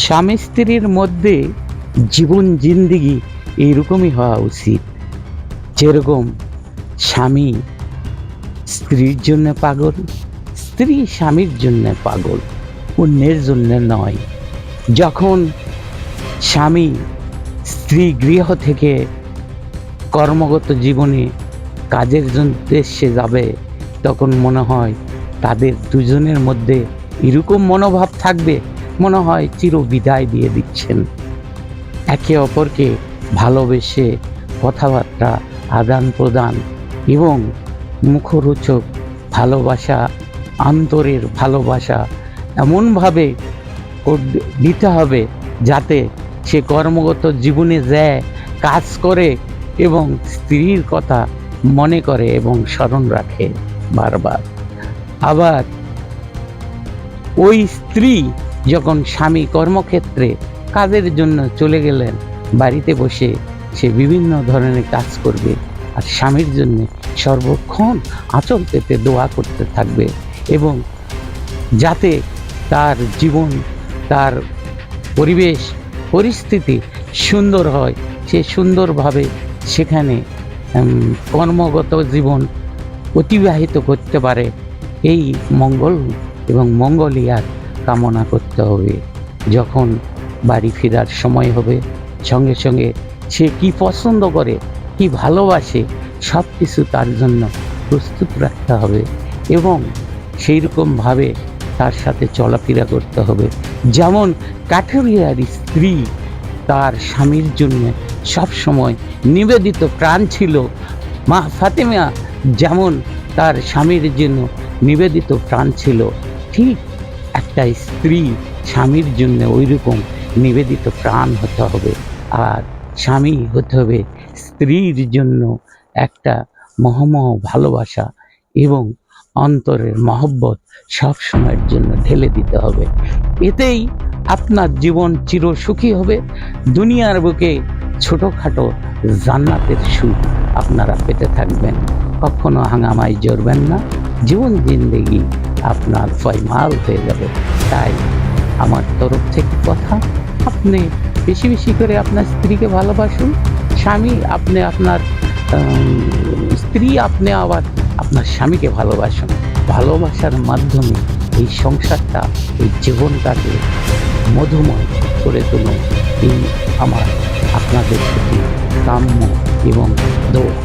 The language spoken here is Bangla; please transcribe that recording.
স্বামী স্ত্রীর মধ্যে জীবন জিন্দেগি এইরকমই হওয়া উচিত, যেরকম স্বামী স্ত্রীর জন্য পাগল, স্ত্রী স্বামীর জন্য পাগল, অন্যের জন্য নয়। যখন স্বামী স্ত্রী গৃহ থেকে কর্মগত জীবনে কাজের উদ্দেশ্যে যাবে, তখন মনে হয় তাদের দুজনের মধ্যে এরকম মনোভাব থাকবে, মনে হয় চিরবিদায় দিয়ে দিচ্ছেন। একে অপরকে ভালোবেসে কথাবার্তা আদান প্রদান এবং মুখরোচক ভালোবাসা, অন্তরের ভালোবাসা এমনভাবে দিতে হবে যাতে সে কর্মগত জীবনে যায়, কাজ করে এবং স্ত্রীর কথা মনে করে এবং স্মরণ রাখে বারবার। আবার ওই স্ত্রী যখন স্বামী কর্মক্ষেত্রে কাজের জন্য চলে গেলেন, বাড়িতে বসে সে বিভিন্ন ধরনের কাজ করবে আর স্বামীর জন্য সর্বক্ষণ আঁচল পেতে দোয়া করতে থাকবে এবং যাতে তার জীবন, তার পরিবেশ পরিস্থিতি সুন্দর হয়, সে সুন্দরভাবে সেখানে কর্মগত জীবন অতিবাহিত করতে পারে, এই মঙ্গল এবং মঙ্গলিয়ার কামনা করতে হবে। যখন বাড়ি ফেরার সময় হবে, সঙ্গে সঙ্গে সে কি পছন্দ করে, কি ভালোবাসে, সব কিছু তার জন্য প্রস্তুত রাখতে হবে এবং সেই রকমভাবে তার সাথে চলাফেরা করতে হবে। যেমন কাঠুরিয়ার স্ত্রী তার স্বামীর জন্য সবসময় নিবেদিত প্রাণ ছিল, মা ফাতেমা যেমন তার স্বামীর জন্য নিবেদিত প্রাণ ছিল, ঠিক একটা স্ত্রী স্বামীর জন্য ওই রকম নিবেদিত প্রাণ হতে হবে। আর স্বামী হতে হবে স্ত্রীর জন্য একটা মহামহ ভালোবাসা এবং অন্তরের মহব্বত সব সময়ের জন্য ঢেলে দিতে হবে। এতেই আপনার জীবন চিরসুখী হবে। দুনিয়ার বুকে ছোটোখাটো জান্নাতের সুখ আপনারা পেতে থাকবেন, কখনো হাঙ্গামায় জড়বেন না, জীবন জিন্দেগি আপনার ফয়মাল হয়ে যাবে। তাই আমার তরফ থেকে কথা, আপনি বেশি বেশি করে আপনার স্ত্রীকে ভালোবাসুন, স্বামী আপনি আপনার স্ত্রী আপনি আবার আপনার স্বামীকে ভালোবাসুন। ভালোবাসার মাধ্যমে এই সংসারটা, এই জীবনটাকে মধুময় করে তুলুন, এই আমার আপনাদের প্রতি কাম্য এবং দোয়া।